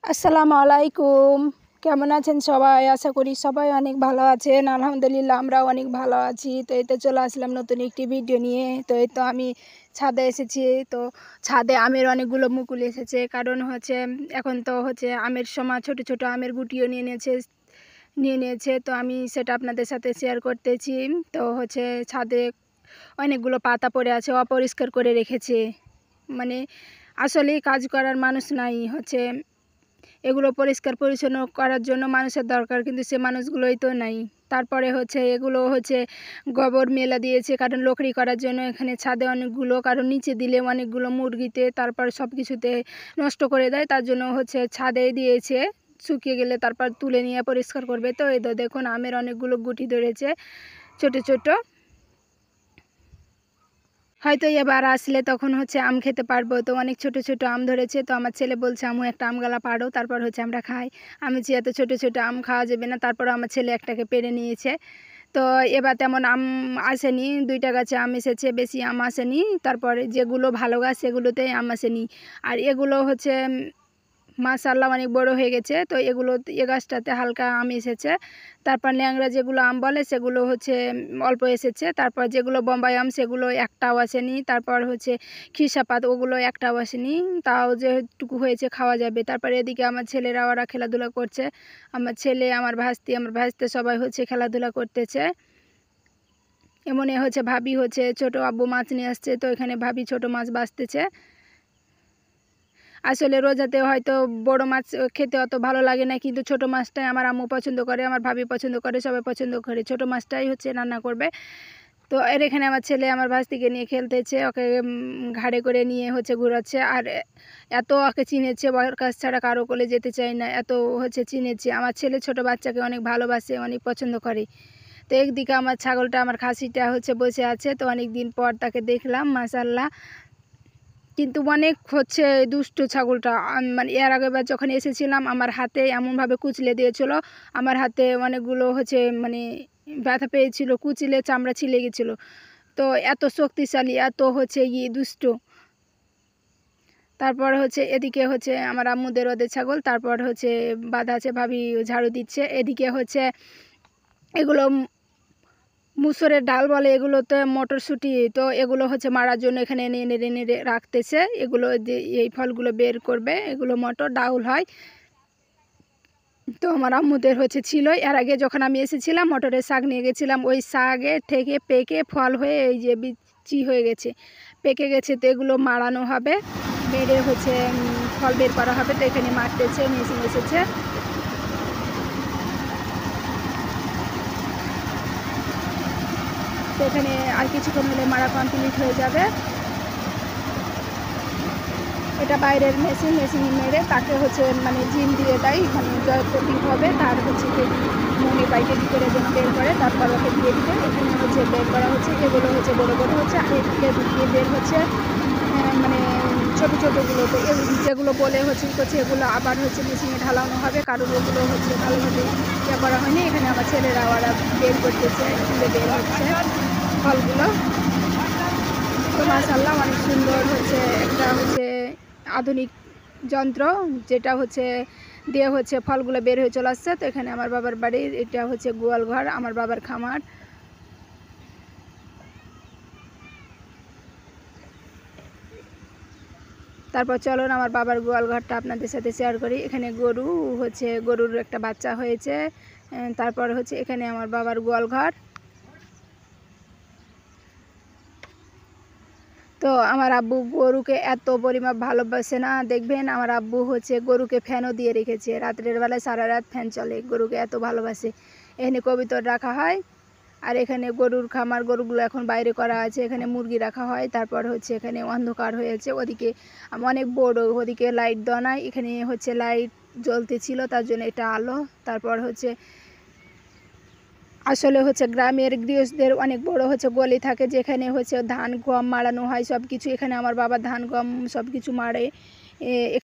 আসসালামু আলাইকুম। কেমন আছেন সবাই? আশা করি সবাই অনেক ভালো আছেন। আলহামদুলিল্লাহ আমরাও অনেক ভালো আছি। তো এই তো চলে আসলাম নতুন একটি ভিডিও নিয়ে। তো এই তো আমি ছাদে এসেছি। তো ছাদে আমের অনেকগুলো মুকুল এসেছে। কারণ হচ্ছে এখন তো হচ্ছে আমের সময় ছোট, ছোট আমের গুটিও নিয়ে নিয়েছে। তো আমি সেটা আপনাদের সাথে শেয়ার করতেছি। তো হচ্ছে ছাদে অনেকগুলো পাতা পড়ে আছে, অপরিষ্কার করে রেখেছে। মানে আসলেই কাজ করার মানুষ নাই, হচ্ছে এগুলো পরিষ্কার পরিচ্ছন্ন করার জন্য মানুষের দরকার, কিন্তু সে মানুষগুলোই তো নাই। তারপরে হচ্ছে এগুলো হচ্ছে গোবর মেলা দিয়েছে, কারণ লকড়ি করার জন্য এখানে ছাদে অনেকগুলো, কারণ নিচে দিলে অনেকগুলো মুরগিতে তারপর সব কিছুতে নষ্ট করে দেয়, তার জন্য হচ্ছে ছাদে দিয়েছে। শুকিয়ে গেলে তারপর তুলে নিয়ে পরিষ্কার করবে। তো এই তো দেখুন আমের অনেকগুলো গুটি ধরেছে ছোট ছোট। হয়তো এবার আসলে তখন হচ্ছে আম খেতে পারবো। তো অনেক ছোট ছোট আম ধরেছে। তো আমার ছেলে বলছে আম্মু একটা আম গালা পাড়ো, তারপর হচ্ছে আমরা খাই। আমি যে এত ছোট ছোট আম খাওয়া যাবে না, তারপর আমার ছেলে একটাকে পেড়ে নিয়েছে। তো এবার তেমন আম আসেনি, 2টা গাছে আম এসেছে, বেশি আম আসেনি। তারপরে যেগুলো ভালো গাছ সেগুলোতেই আম আসেনি। আর এগুলো হচ্ছে মাশাআল্লাহ অনেক বড় হয়ে গেছে। তো এ গাছটাতে হালকা আম এসেছে। তারপর ন্যাংরা যেগুলো আম বলে সেগুলো হচ্ছে অল্প এসেছে। তারপর যেগুলো বোম্বাই আম সেগুলো একটাও আসেনি। তারপর হচ্ছে খিরসাপাত ওগুলো একটাও আসেনি, তাও যেটুকু হয়েছে খাওয়া যাবে। তারপর এদিকে আমার ছেলেরা ওরা খেলাধুলা করছে। আমার ছেলে, আমার ভাস্তে সবাই হচ্ছে খেলাধুলা করতেছে। এমনই হচ্ছে ভাবি হচ্ছে ছোট আব্বু মাছ নিয়ে আসছে, তো এখানে ভাবি ছোট মাছ বাছতেছে। আসলে রোজাতে হয়তো বড় মাছ খেতে অত ভালো লাগে না, কিন্তু ছোট মাছটাই আমার আম্মু পছন্দ করে, আমার ভাবি পছন্দ করে, সবাই পছন্দ করে। ছোট মাছটাই হচ্ছে রান্না করবে। তো এখানে আমার ছেলে আমার ভাস্তিকে নিয়ে খেলতেছে, ওকে ঘাড়ে করে নিয়ে হচ্ছে ঘোরাচ্ছে। আর এত ওকে চিনেছে, ওর কাছ ছাড়া কারো কোলে যেতে চায় না, এত হচ্ছে চিনেছে। আমার ছেলে ছোট বাচ্চাকে অনেক ভালোবাসে, অনেক পছন্দ করে। তো একদিকে আমার ছাগলটা, আমার খাসিটা হচ্ছে বসে আছে। তো অনেক দিন পর তাকে দেখলাম, মাশাআল্লাহ। কিন্তু অনেক হচ্ছে দুষ্টু ছাগলটা। মানে এর আগেবার যখন এসেছিলাম আমার হাতে এমনভাবে কুচলে দিয়েছিল, আমার হাতে অনেকগুলো হচ্ছে মানে ব্যথা পেয়েছিল, কুচিলে চামড়া ছিলে গেছিলো। তো এত শক্তিশালী, এত হচ্ছে দুষ্ট। তারপর হচ্ছে এদিকে হচ্ছে আমার আম্মুদের ওদের ছাগল, তারপর হচ্ছে বাঁধা আছে, ভাবি ঝাড়ু দিচ্ছে। এদিকে হচ্ছে এগুলো মুসুরের ডাল বলে, এগুলোতে মটরশুঁটি। তো এগুলো হচ্ছে মারার জন্য এখানে এনে এনে এনে রাখতেছে। এগুলো যে এই ফলগুলো বের করবে, এগুলো মটর ডাউল হয়। তো আমার আম্মুদের হচ্ছে ছিল, এর আগে যখন আমি এসেছিলাম মটরের শাক নিয়ে গেছিলাম, ওই শাকে থেকে পেকে ফল হয়ে এই যে বিচি হয়ে গেছে, পেকে গেছে। তো এগুলো মাড়ানো হবে, মেরে হচ্ছে ফল বের করা হবে। তো এখানে মারতেছে, মেশিন এসেছে। তো এখানে আর কিছুক্ষণ হলে মারা কমপ্লিট হয়ে যাবে। এটা বাইরের মেশিন মেরে তাকে হচ্ছে মানে জিম দিয়ে দেয়, এখানে জয় কোটিং হবে, তার হচ্ছে মনে বাইকে করে যেন বের করে, তারপর ওকে দিয়ে দিতে এখানে হচ্ছে বের করা হচ্ছে। এগুলো হচ্ছে বড়ো বড়ো হচ্ছে, আর এদিকে ঢুকিয়ে বের হচ্ছে মানে ছোটো ছোটোগুলো। তো যেগুলো বলে হচ্ছে এগুলো আবার হচ্ছে মেশিনে ঢালানো হবে, কারণ ওগুলো হচ্ছে ভালোভাবে ইয়ে করা হয়নি। এখানে আমার ছেলেরা ওরা বের করতেছে, তুলে বের হচ্ছে ফলগুলো। তো মাশাআল্লাহ অনেক সুন্দর হচ্ছে একটা হচ্ছে আধুনিক যন্ত্র, যেটা হচ্ছে দিয়ে হচ্ছে ফলগুলো বের হয়ে চলে আসছে। তো এখানে আমার বাবার বাড়ির, এটা হচ্ছে গোয়াল ঘর, আমার বাবার খামার। তারপর চলুন আমার বাবার গোয়াল ঘরটা আপনাদের সাথে শেয়ার করি। এখানে গরু হচ্ছে, গরুর একটা বাচ্চা হয়েছে। তারপর হচ্ছে এখানে আমার বাবার গোয়াল ঘর। তো আমার আব্বু গরুকে এত পরিমাপ ভালোবাসে না, দেখবেন আমার আব্বু হচ্ছে গরুকে ফ্যানও দিয়ে রেখেছে, রাত্রের বেলায় সারা রাত ফ্যান চলে, গরুকে এত ভালোবাসে। এখানে কবিতর রাখা হয়। আর এখানে গরুর খামার, গরুগুলো এখন বাইরে করা আছে, এখানে মুরগি রাখা হয়। তারপর হচ্ছে এখানে অন্ধকার হয়েছে, ওদিকে অনেক বড়, ওদিকে লাইট দেওয়া নাই, এখানে হচ্ছে লাইট জ্বলতেছিল, তার জন্য এটা আলো। তারপর হচ্ছে আসলে হচ্ছে গ্রামের গৃহস্থদের অনেক বড় হচ্ছে গলি থাকে, যেখানে হচ্ছে ধান গম মাড়ানো হয় সব কিছু। এখানে আমার বাবা ধান গম সব কিছু মাড়ে।